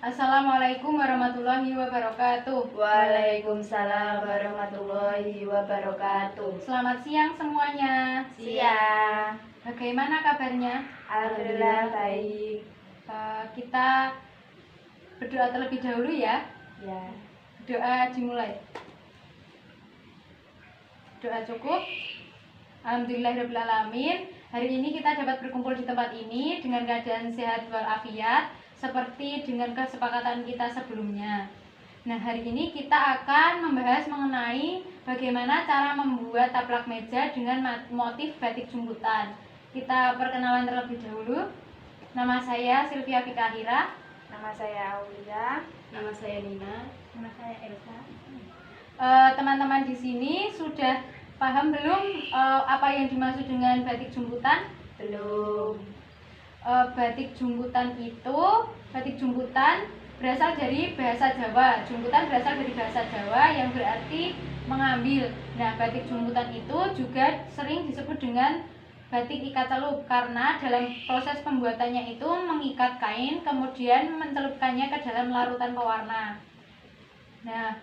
Assalamualaikum warahmatullahi wabarakatuh. Waalaikumsalam warahmatullahi wabarakatuh. Selamat siang semuanya. Siang. Bagaimana kabarnya? Alhamdulillah baik. Kita berdoa terlebih dahulu ya. Ya. Doa dimulai. Doa cukup. Alhamdulillahirrahmanirrahim. Hari ini kita dapat berkumpul di tempat ini dengan keadaan sehat walafiat seperti dengan kesepakatan kita sebelumnya. Nah, hari ini kita akan membahas mengenai bagaimana cara membuat taplak meja dengan motif batik jumputan. Kita perkenalan terlebih dahulu. Nama saya Sylvia Fikahira. Nama saya Aulia. Nama saya Nina. Nama saya Elsa. Teman-teman di sini sudah paham belum apa yang dimaksud dengan batik jumputan? Belum. Batik jumputan berasal dari bahasa Jawa. Jumputan berasal dari bahasa Jawa yang berarti mengambil. Nah, batik jumputan itu juga sering disebut dengan batik ikat celup karena dalam proses pembuatannya itu mengikat kain kemudian mencelupkannya ke dalam larutan pewarna. Nah,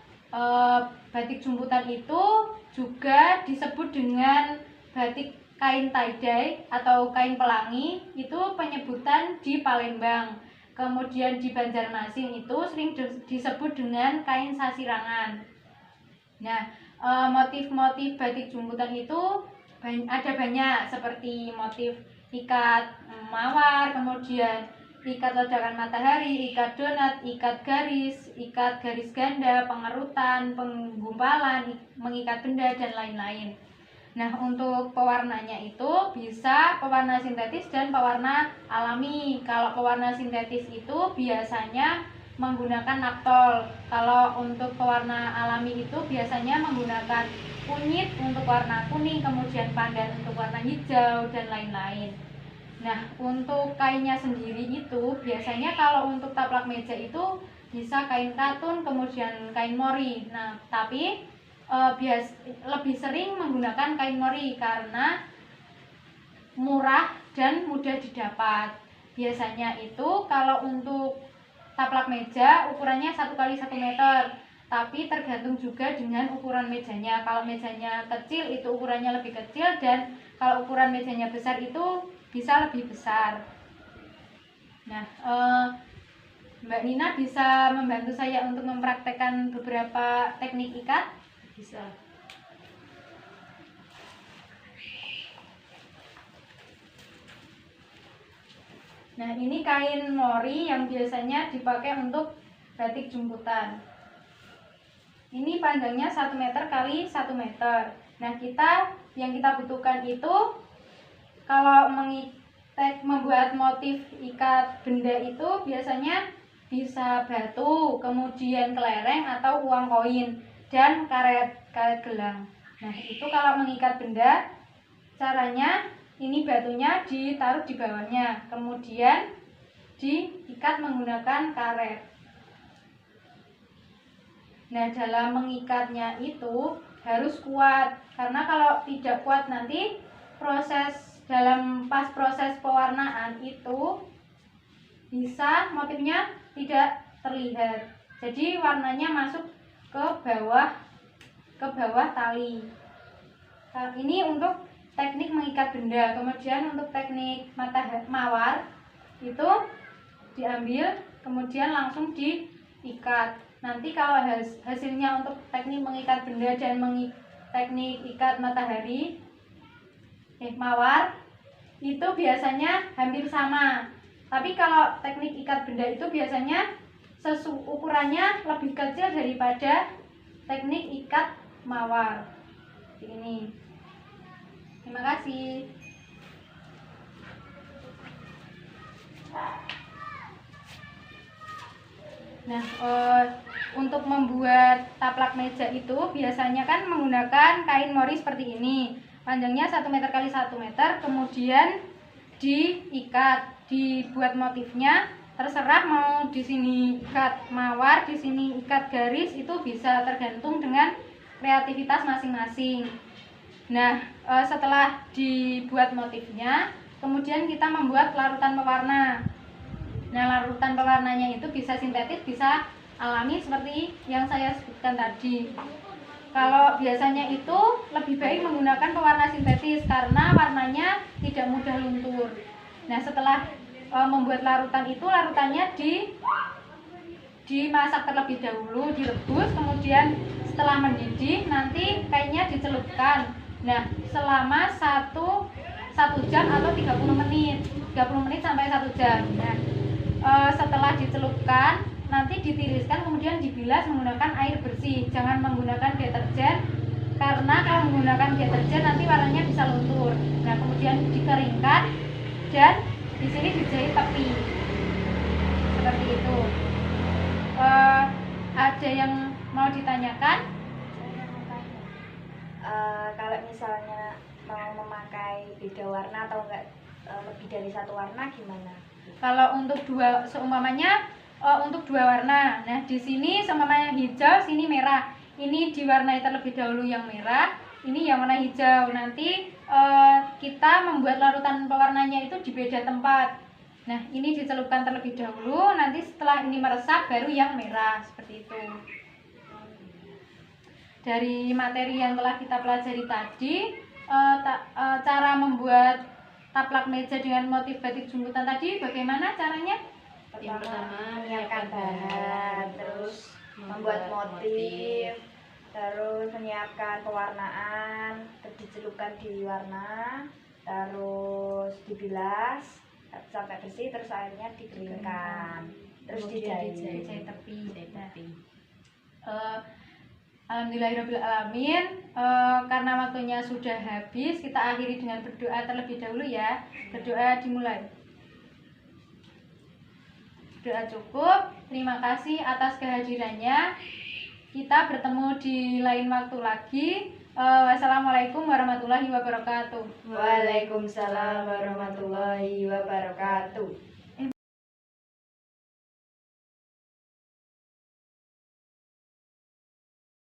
batik jumputan itu juga disebut dengan batik kain tie-dye atau kain pelangi, itu penyebutan di Palembang. Kemudian di Banjarmasin itu sering disebut dengan kain sasirangan. Nah, motif-motif batik jumputan itu ada banyak seperti motif ikat mawar, kemudian ikat ledakan matahari, ikat donat, ikat garis ganda, pengerutan, penggumpalan, mengikat benda, dan lain-lain. Nah, untuk pewarnanya itu bisa pewarna sintetis dan pewarna alami. Kalau pewarna sintetis itu biasanya menggunakan naktol. Kalau untuk pewarna alami itu biasanya menggunakan kunyit untuk warna kuning, kemudian pandan untuk warna hijau, dan lain-lain. Nah, untuk kainnya sendiri itu biasanya kalau untuk taplak meja itu bisa kain katun, kemudian kain mori. Nah, tapi lebih sering menggunakan kain mori karena murah dan mudah didapat. Biasanya itu kalau untuk taplak meja ukurannya 1 x 1 meter, tapi tergantung juga dengan ukuran mejanya. Kalau mejanya kecil itu ukurannya lebih kecil, dan kalau ukuran mejanya besar itu bisa lebih besar. Nah, Mbak Nina bisa membantu saya untuk mempraktekkan beberapa teknik ikat? Bisa. Nah, ini kain mori yang biasanya dipakai untuk batik jumputan. Ini panjangnya 1 meter x 1 meter. Nah, yang kita butuhkan itu kalau membuat motif ikat benda itu biasanya bisa batu, kemudian kelereng atau uang koin, dan karet gelang. Nah, itu kalau mengikat benda, caranya ini batunya ditaruh di bawahnya, kemudian diikat menggunakan karet. Nah, dalam mengikatnya itu harus kuat, karena kalau tidak kuat nanti pas proses pewarnaan itu bisa motifnya tidak terlihat. Jadi warnanya masuk ke bawah tali. Nah, ini untuk teknik mengikat benda. Kemudian untuk teknik mawar itu diambil kemudian langsung diikat. Nanti kalau hasilnya untuk teknik mengikat benda dan teknik ikat mawar itu biasanya hampir sama. Tapi kalau teknik ikat benda itu biasanya ukurannya lebih kecil daripada teknik ikat mawar. Seperti ini. Terima kasih. Nah, untuk membuat taplak meja itu biasanya kan menggunakan kain mori seperti ini. Panjangnya 1 meter x 1 meter, kemudian dibuat motifnya. Terserah mau di sini ikat mawar, di sini ikat garis, itu bisa tergantung dengan kreativitas masing-masing. Nah, setelah dibuat motifnya, kemudian kita membuat larutan pewarna. Nah, larutan pewarnanya itu bisa sintetis, bisa alami seperti yang saya sebutkan tadi. Kalau biasanya itu lebih baik menggunakan pewarna sintetis karena warnanya tidak mudah luntur. Nah, setelah membuat larutan itu, larutannya dimasak terlebih dahulu, direbus, kemudian setelah mendidih nanti kainnya dicelupkan. Nah, selama 1 jam atau 30 menit sampai 1 jam. Nah, setelah dicelupkan nanti ditiriskan, kemudian dibilas menggunakan air bersih, jangan menggunakan deterjen karena kalau menggunakan deterjen nanti warnanya bisa luntur. Nah, kemudian dikeringkan dan di sini dijahit tepi seperti itu. Ada yang mau ditanyakan? Kalau misalnya mau memakai beda warna atau enggak lebih dari satu warna gimana? Kalau untuk untuk dua warna, nah di sini seumpamanya hijau, sini merah. Ini diwarnai terlebih dahulu yang merah, ini yang warna hijau. Nanti kita membuat larutan pewarnanya itu di beda tempat. Nah, ini dicelupkan terlebih dahulu, nanti setelah ini meresap baru yang merah, seperti itu. Dari materi yang telah kita pelajari tadi, cara membuat taplak meja dengan motif batik jumputan tadi bagaimana caranya? Pertama menyiapkan bahan, terus membuat motif, terus menyiapkan pewarnaan, terus dicelupkan di warna, terus dibilas sampai bersih, terus airnya dikeringkan, terus dijahit tepi. Alhamdulillahirrahmanirrahim. Karena waktunya sudah habis, kita akhiri dengan berdoa terlebih dahulu ya. Berdoa dimulai. Doa cukup. Terima kasih atas kehadirannya. Kita bertemu di lain waktu lagi. Wassalamualaikum warahmatullahi wabarakatuh. Waalaikumsalam warahmatullahi wabarakatuh.